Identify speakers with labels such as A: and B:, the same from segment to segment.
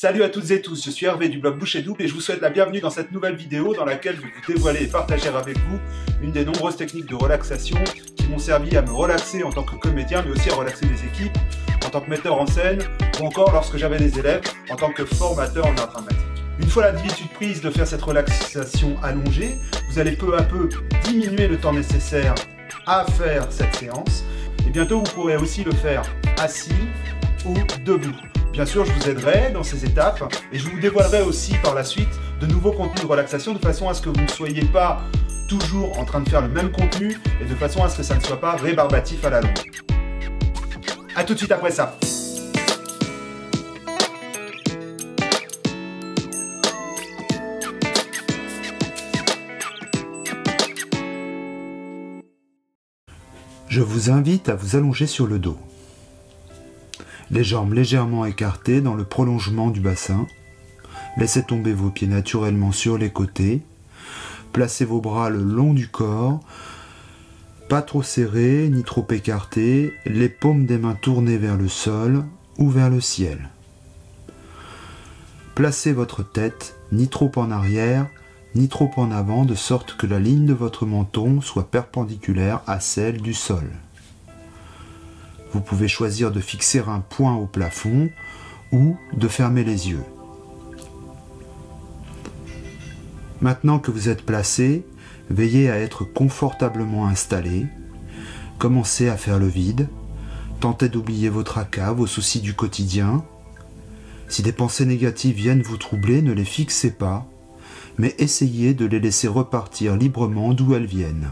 A: Salut à toutes et tous, je suis Hervé du blog Boucher Double et je vous souhaite la bienvenue dans cette nouvelle vidéo dans laquelle je vais vous dévoiler et partager avec vous une des nombreuses techniques de relaxation qui m'ont servi à me relaxer en tant que comédien mais aussi à relaxer mes équipes, en tant que metteur en scène ou encore lorsque j'avais des élèves en tant que formateur en art dramatique. Une fois l'habitude prise de faire cette relaxation allongée, vous allez peu à peu diminuer le temps nécessaire à faire cette séance et bientôt vous pourrez aussi le faire assis ou debout. Bien sûr, je vous aiderai dans ces étapes et je vous dévoilerai aussi par la suite de nouveaux contenus de relaxation de façon à ce que vous ne soyez pas toujours en train de faire le même contenu et de façon à ce que ça ne soit pas rébarbatif à la longue. A tout de suite après ça. Je vous invite à vous allonger sur le dos. Les jambes légèrement écartées dans le prolongement du bassin. Laissez tomber vos pieds naturellement sur les côtés. Placez vos bras le long du corps, pas trop serrés ni trop écartés, les paumes des mains tournées vers le sol ou vers le ciel. Placez votre tête ni trop en arrière ni trop en avant de sorte que la ligne de votre menton soit perpendiculaire à celle du sol. Vous pouvez choisir de fixer un point au plafond ou de fermer les yeux. Maintenant que vous êtes placé, veillez à être confortablement installé. Commencez à faire le vide. Tentez d'oublier vos tracas, vos soucis du quotidien. Si des pensées négatives viennent vous troubler, ne les fixez pas, mais essayez de les laisser repartir librement d'où elles viennent.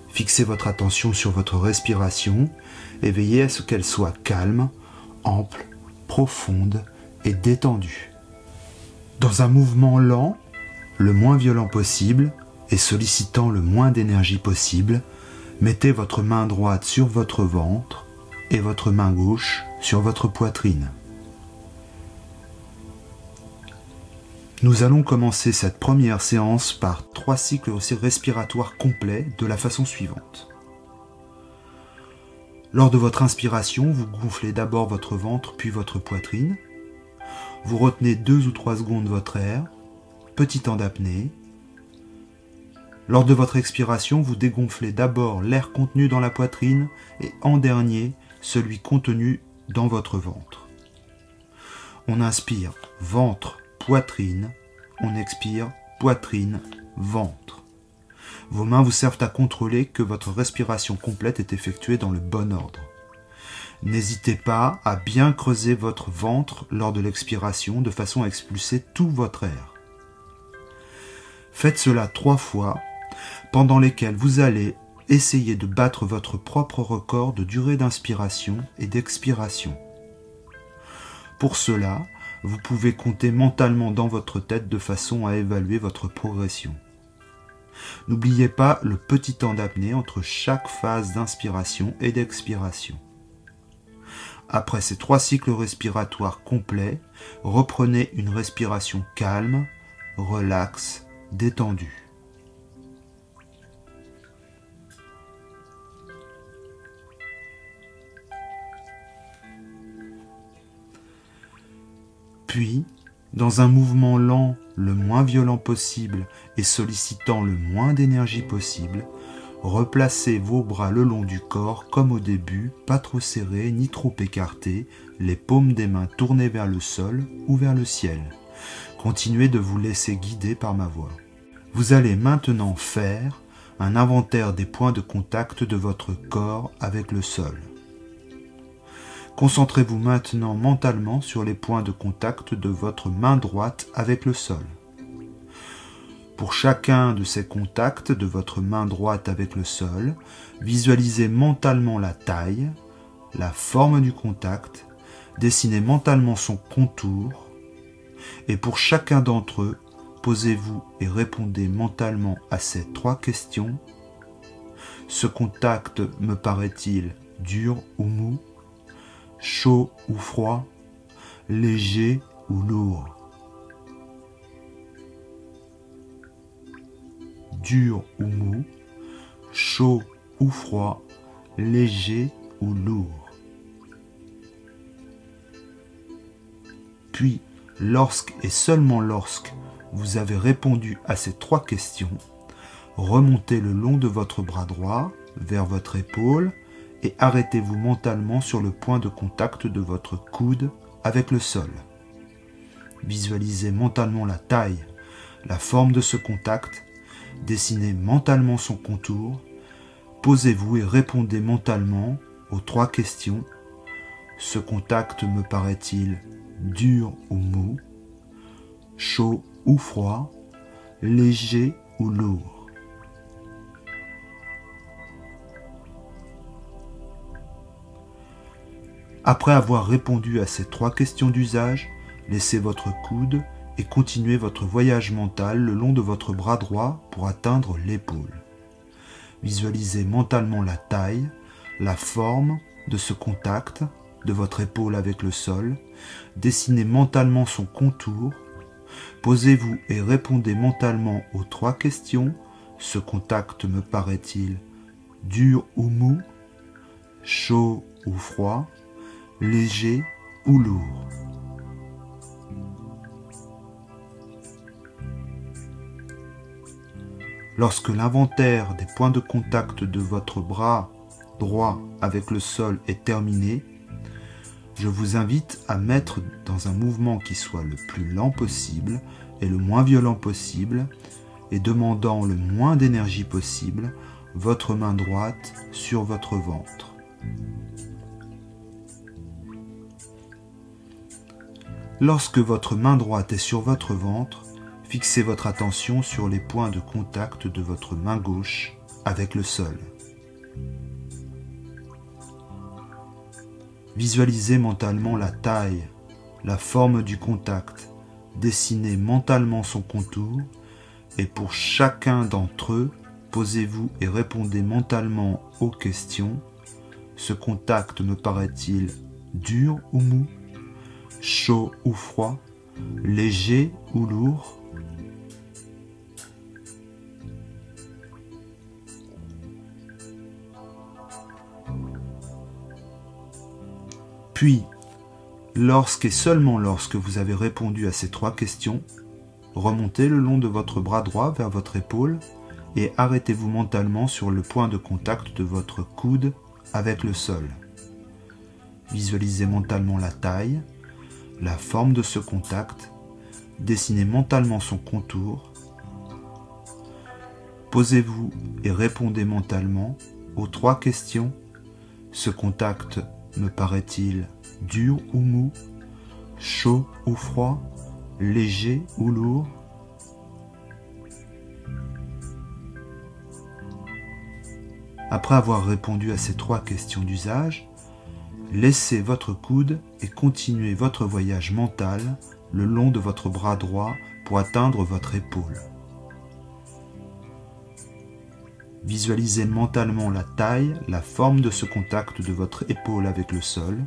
A: Fixez votre attention sur votre respiration et veillez à ce qu'elle soit calme, ample, profonde et détendue. Dans un mouvement lent, le moins violent possible et sollicitant le moins d'énergie possible, mettez votre main droite sur votre ventre et votre main gauche sur votre poitrine. Nous allons commencer cette première séance par 3 cycles respiratoires complets de la façon suivante. Lors de votre inspiration, vous gonflez d'abord votre ventre puis votre poitrine. Vous retenez 2 ou 3 secondes votre air, petit temps d'apnée. Lors de votre expiration, vous dégonflez d'abord l'air contenu dans la poitrine et en dernier, celui contenu dans votre ventre. On inspire ventre, poitrine, on expire poitrine, ventre. Vos mains vous servent à contrôler que votre respiration complète est effectuée dans le bon ordre. N'hésitez pas à bien creuser votre ventre lors de l'expiration de façon à expulser tout votre air. Faites cela 3 fois, pendant lesquelles vous allez essayer de battre votre propre record de durée d'inspiration et d'expiration. Pour cela, vous pouvez compter mentalement dans votre tête de façon à évaluer votre progression. N'oubliez pas le petit temps d'apnée entre chaque phase d'inspiration et d'expiration. Après ces 3 cycles respiratoires complets, reprenez une respiration calme, relaxe, détendue. Puis, dans un mouvement lent, le moins violent possible et sollicitant le moins d'énergie possible, replacez vos bras le long du corps comme au début, pas trop serrés ni trop écartés, les paumes des mains tournées vers le sol ou vers le ciel. Continuez de vous laisser guider par ma voix. Vous allez maintenant faire un inventaire des points de contact de votre corps avec le sol. Concentrez-vous maintenant mentalement sur les points de contact de votre main droite avec le sol. Pour chacun de ces contacts de votre main droite avec le sol, visualisez mentalement la taille, la forme du contact, dessinez mentalement son contour, et pour chacun d'entre eux, posez-vous et répondez mentalement à ces 3 questions. Ce contact me paraît-il dur ou mou ? Chaud ou froid, léger ou lourd. Dur ou mou, chaud ou froid, léger ou lourd. Puis, lorsque et seulement lorsque vous avez répondu à ces 3 questions, remontez le long de votre bras droit vers votre épaule et arrêtez-vous mentalement sur le point de contact de votre coude avec le sol. Visualisez mentalement la taille, la forme de ce contact, dessinez mentalement son contour, posez-vous et répondez mentalement aux 3 questions. Ce contact me paraît-il dur ou mou, chaud ou froid, léger ou lourd? Après avoir répondu à ces 3 questions d'usage, laissez votre coude et continuez votre voyage mental le long de votre bras droit pour atteindre l'épaule. Visualisez mentalement la taille, la forme de ce contact de votre épaule avec le sol, dessinez mentalement son contour, posez-vous et répondez mentalement aux 3 questions. Ce contact me paraît-il dur ou mou, chaud ou froid, léger ou lourd? Lorsque l'inventaire des points de contact de votre bras droit avec le sol est terminé, je vous invite à mettre dans un mouvement qui soit le plus lent possible et le moins violent possible et demandant le moins d'énergie possible votre main droite sur votre ventre. Lorsque votre main droite est sur votre ventre, fixez votre attention sur les points de contact de votre main gauche avec le sol. Visualisez mentalement la taille, la forme du contact, dessinez mentalement son contour et pour chacun d'entre eux, posez-vous et répondez mentalement aux questions. Ce contact me paraît-il dur ou mou, chaud ou froid, léger ou lourd? Puis, lorsque et seulement lorsque vous avez répondu à ces 3 questions, remontez le long de votre bras droit vers votre épaule et arrêtez-vous mentalement sur le point de contact de votre coude avec le sol. Visualisez mentalement la taille, la forme de ce contact, dessinez mentalement son contour, posez-vous et répondez mentalement aux 3 questions. Ce contact me paraît-il dur ou mou, chaud ou froid, léger ou lourd? Après avoir répondu à ces 3 questions d'usage, laissez votre coude et continuez votre voyage mental le long de votre bras droit pour atteindre votre épaule. Visualisez mentalement la taille, la forme de ce contact de votre épaule avec le sol.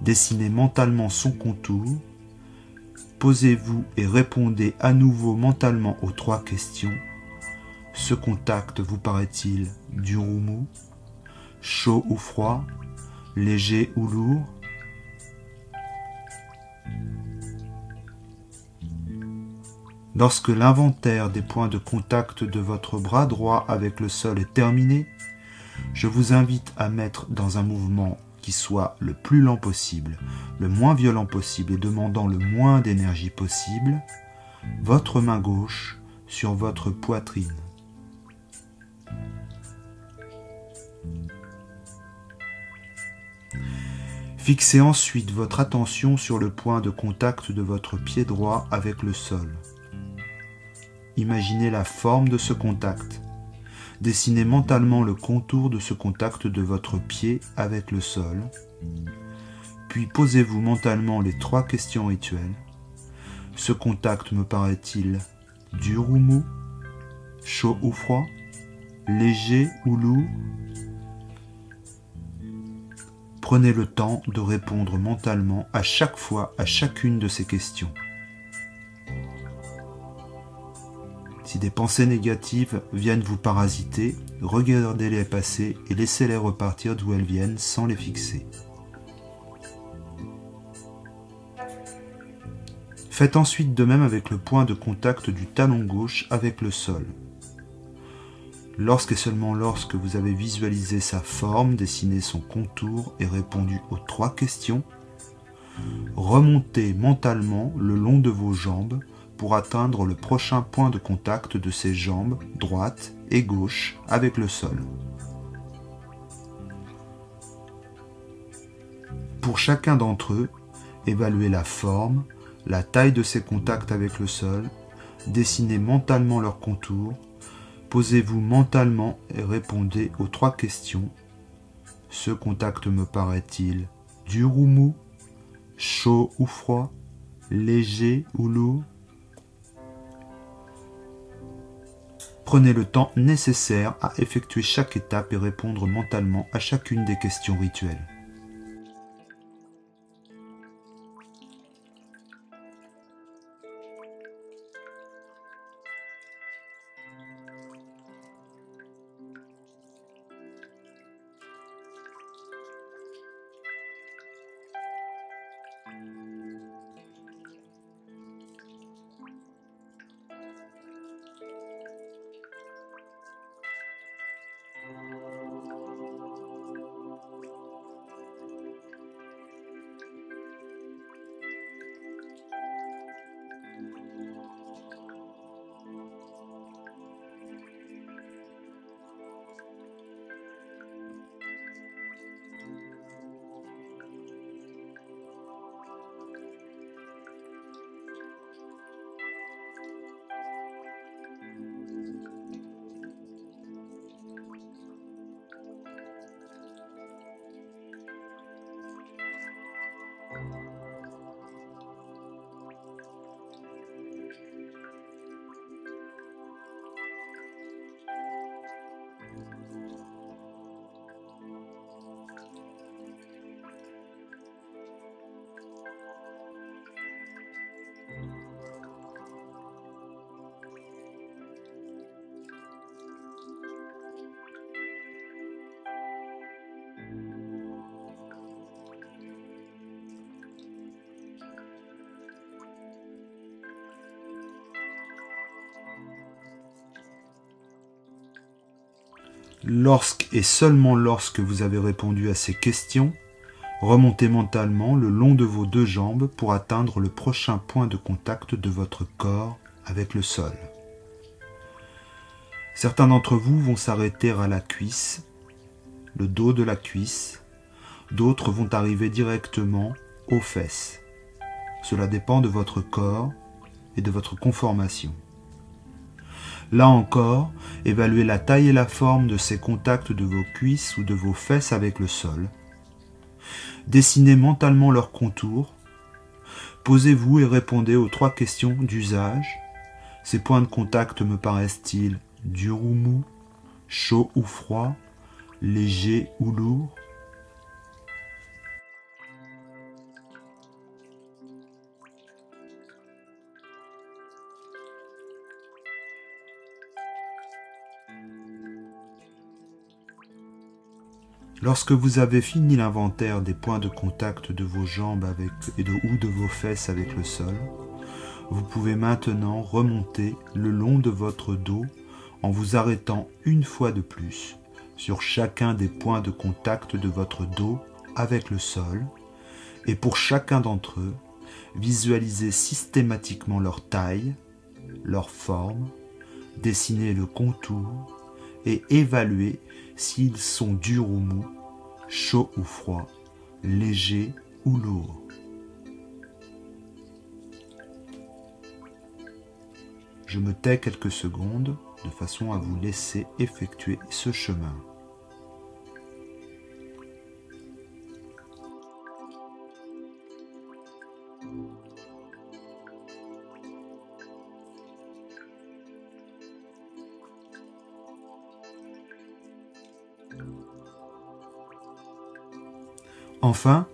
A: Dessinez mentalement son contour. Posez-vous et répondez à nouveau mentalement aux 3 questions. Ce contact vous paraît-il dur ou mou, chaud ou froid, léger ou lourd? Lorsque l'inventaire des points de contact de votre bras droit avec le sol est terminé, je vous invite à mettre dans un mouvement qui soit le plus lent possible, le moins violent possible et demandant le moins d'énergie possible, votre main gauche sur votre poitrine. Fixez ensuite votre attention sur le point de contact de votre pied droit avec le sol. Imaginez la forme de ce contact. Dessinez mentalement le contour de ce contact de votre pied avec le sol. Puis posez-vous mentalement les 3 questions rituelles. Ce contact me paraît-il dur ou mou, chaud ou froid, léger ou lourd? Prenez le temps de répondre mentalement à chaque fois à chacune de ces questions. Si des pensées négatives viennent vous parasiter, regardez-les passer et laissez-les repartir d'où elles viennent sans les fixer. Faites ensuite de même avec le point de contact du talon gauche avec le sol. Lorsque et seulement lorsque vous avez visualisé sa forme, dessiné son contour et répondu aux 3 questions, remontez mentalement le long de vos jambes pour atteindre le prochain point de contact de ces jambes, droite et gauche, avec le sol. Pour chacun d'entre eux, évaluez la forme, la taille de ces contacts avec le sol, dessinez mentalement leur contour, posez-vous mentalement et répondez aux 3 questions. Ce contact me paraît-il dur ou mou, chaud ou froid, léger ou lourd? Prenez le temps nécessaire à effectuer chaque étape et répondre mentalement à chacune des questions rituelles. Lorsque et seulement lorsque vous avez répondu à ces questions, remontez mentalement le long de vos 2 jambes pour atteindre le prochain point de contact de votre corps avec le sol. Certains d'entre vous vont s'arrêter à la cuisse, le dos de la cuisse, d'autres vont arriver directement aux fesses. Cela dépend de votre corps et de votre conformation. Là encore, évaluez la taille et la forme de ces contacts de vos cuisses ou de vos fesses avec le sol. Dessinez mentalement leurs contours. Posez-vous et répondez aux 3 questions d'usage. Ces points de contact me paraissent-ils durs ou mous, chauds ou froids, légers ou lourds? Lorsque vous avez fini l'inventaire des points de contact de vos jambes ou de vos fesses avec le sol, vous pouvez maintenant remonter le long de votre dos en vous arrêtant une fois de plus sur chacun des points de contact de votre dos avec le sol, et pour chacun d'entre eux, visualisez systématiquement leur taille, leur forme, dessinez le contour et évaluez s'ils sont durs ou mous, chauds ou froids, légers ou lourds. Je me tais quelques secondes de façon à vous laisser effectuer ce chemin. Enfin,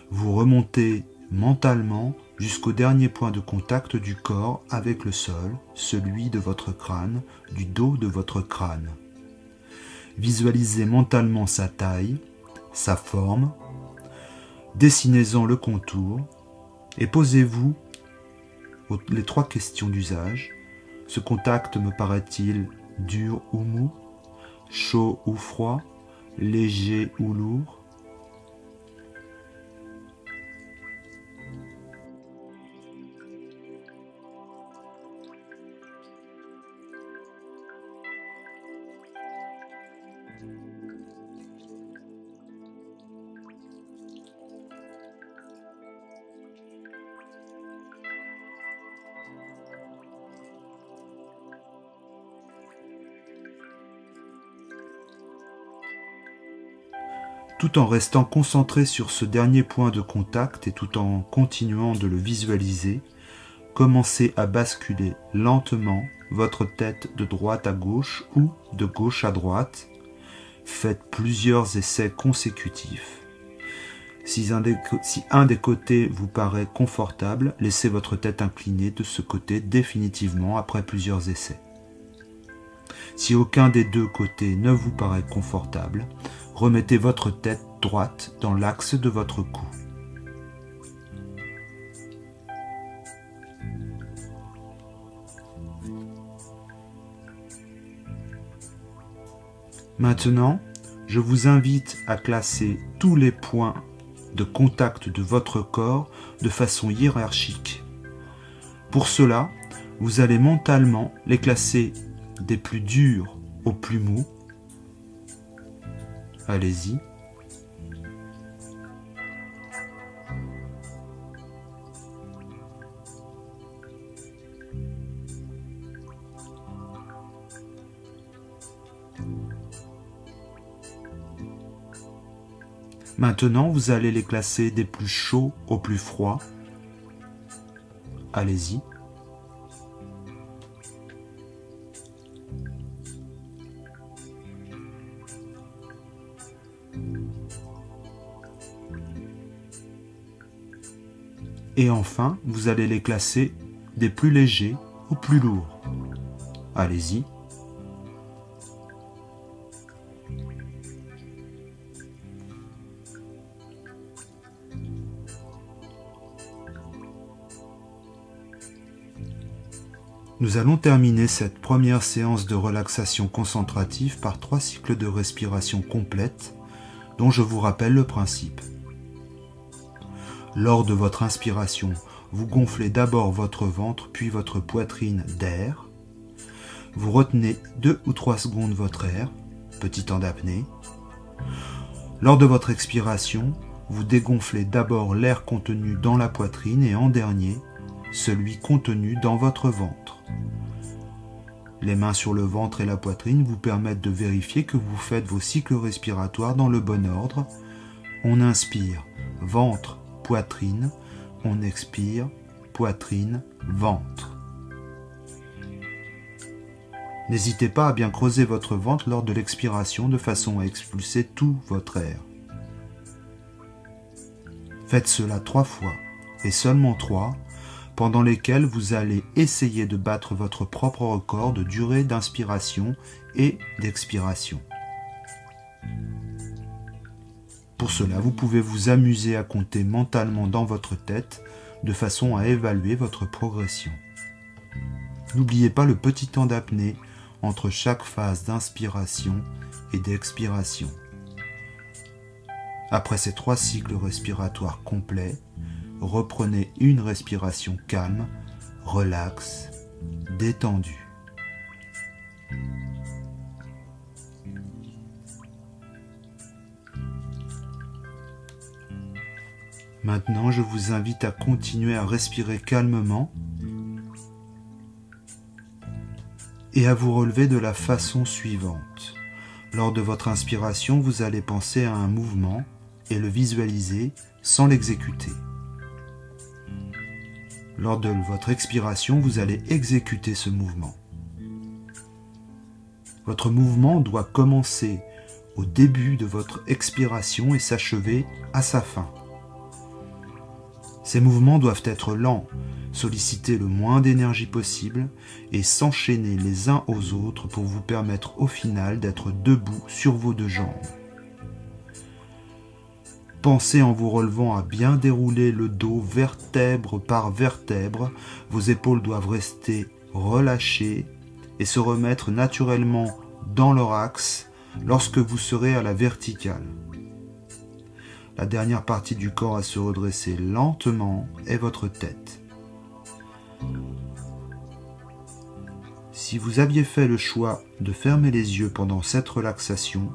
A: vous remontez mentalement jusqu'au dernier point de contact du corps avec le sol, celui de votre crâne, du dos de votre crâne. Visualisez mentalement sa taille, sa forme, dessinez-en le contour et posez-vous les 3 questions d'usage. Ce contact me paraît-il dur ou mou, chaud ou froid, léger ou lourd? Tout en restant concentré sur ce dernier point de contact et tout en continuant de le visualiser, commencez à basculer lentement votre tête de droite à gauche ou de gauche à droite. Faites plusieurs essais consécutifs. Si un des côtés vous paraît confortable, laissez votre tête inclinée de ce côté définitivement après plusieurs essais. Si aucun des 2 côtés ne vous paraît confortable, remettez votre tête droite dans l'axe de votre cou. Maintenant, je vous invite à classer tous les points de contact de votre corps de façon hiérarchique. Pour cela, vous allez mentalement les classer des plus durs aux plus mous. Allez-y. Maintenant, vous allez les classer des plus chauds aux plus froids. Allez-y. Et enfin, vous allez les classer des plus légers aux plus lourds. Allez-y. Nous allons terminer cette première séance de relaxation concentrative par 3 cycles de respiration complète, dont je vous rappelle le principe. Lors de votre inspiration, vous gonflez d'abord votre ventre puis votre poitrine d'air. Vous retenez 2 ou 3 secondes votre air, petit temps d'apnée. Lors de votre expiration, vous dégonflez d'abord l'air contenu dans la poitrine et en dernier, celui contenu dans votre ventre. Les mains sur le ventre et la poitrine vous permettent de vérifier que vous faites vos cycles respiratoires dans le bon ordre. On inspire, ventre, poitrine, on expire, poitrine, ventre. N'hésitez pas à bien creuser votre ventre lors de l'expiration de façon à expulser tout votre air. Faites cela 3 fois, et seulement 3, pendant lesquelles vous allez essayer de battre votre propre record de durée d'inspiration et d'expiration. Pour cela, vous pouvez vous amuser à compter mentalement dans votre tête de façon à évaluer votre progression. N'oubliez pas le petit temps d'apnée entre chaque phase d'inspiration et d'expiration. Après ces 3 cycles respiratoires complets, reprenez une respiration calme, relaxe, détendue. Maintenant, je vous invite à continuer à respirer calmement et à vous relever de la façon suivante. Lors de votre inspiration, vous allez penser à un mouvement et le visualiser sans l'exécuter. Lors de votre expiration, vous allez exécuter ce mouvement. Votre mouvement doit commencer au début de votre expiration et s'achever à sa fin. Ces mouvements doivent être lents, solliciter le moins d'énergie possible et s'enchaîner les uns aux autres pour vous permettre au final d'être debout sur vos 2 jambes. Pensez en vous relevant à bien dérouler le dos vertèbre par vertèbre. Vos épaules doivent rester relâchées et se remettre naturellement dans leur axe lorsque vous serez à la verticale. La dernière partie du corps à se redresser lentement est votre tête. Si vous aviez fait le choix de fermer les yeux pendant cette relaxation,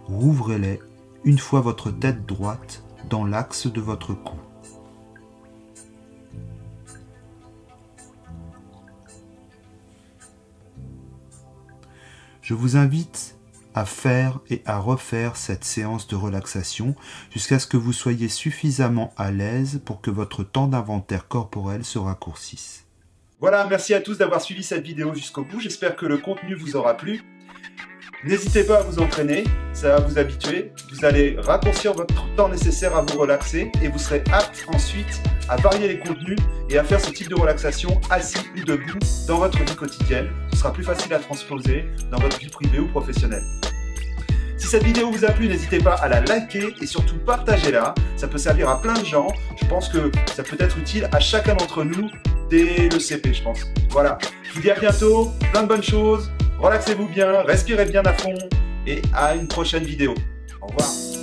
A: rouvrez-les une fois votre tête droite dans l'axe de votre cou. Je vous invite à faire et à refaire cette séance de relaxation jusqu'à ce que vous soyez suffisamment à l'aise pour que votre temps d'inventaire corporel se raccourcisse. Voilà, merci à tous d'avoir suivi cette vidéo jusqu'au bout. J'espère que le contenu vous aura plu. N'hésitez pas à vous entraîner, ça va vous habituer. Vous allez raccourcir votre temps nécessaire à vous relaxer et vous serez apte ensuite à varier les contenus et à faire ce type de relaxation assis ou debout dans votre vie quotidienne. Ce sera plus facile à transposer dans votre vie privée ou professionnelle. Si cette vidéo vous a plu, n'hésitez pas à la liker et surtout partagez-la. Ça peut servir à plein de gens. Je pense que ça peut être utile à chacun d'entre nous dès le CP, je pense. Voilà, je vous dis à bientôt, plein de bonnes choses. Relaxez-vous bien, respirez bien à fond et à une prochaine vidéo. Au revoir.